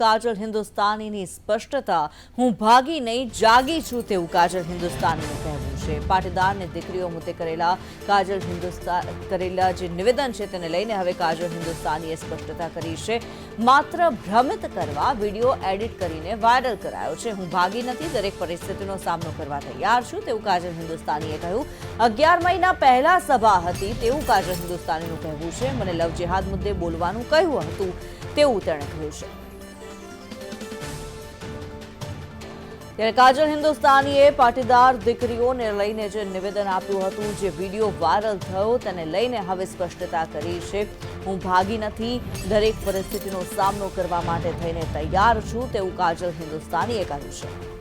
કાજલ હિન્દુસ્તાનીની સ્પષ્ટતા, હું ભાગી નહીં જાગી છું તેવું કાજલ હિન્દુસ્તાનીનું કહેવું છે. પાટીદારની દીકરીઓ મુદ્દે કરેલા જે નિવેદન છે તેને લઈને હવે કાજલ હિન્દુસ્તાનીએ સ્પષ્ટતા કરી છે. માત્ર ભ્રમિત કરવા વિડીયો એડિટ કરીને વાયરલ કરાયો છે. હું ભાગી નથી, દરેક પરિસ્થિતિનો સામનો કરવા તૈયાર છું તેવું કાજલ હિન્દુસ્તાનીએ કહ્યું. 11 મહિના પહેલા સભા હતી તેવું કાજલ હિન્દુસ્તાનીનું કહેવું છે. મને લવ જેહાદ મુદ્દે બોલવાનું કહ્યું હતું તેવું તેણે કહ્યું છે. ત્યારે કાજલ હિન્દુસ્તાનીએ પાટીદાર દીકરીઓને લઈને જે નિવેદન આપ્યું હતું, જે વિડીયો વાયરલ થયો તેને લઈને હવે સ્પષ્ટતા કરી છે. હું ભાગી નથી, દરેક પરિસ્થિતિનો સામનો કરવા માટે થઈને તૈયાર છું તેવું કાજલ હિન્દુસ્તાનીએ કહ્યું છે.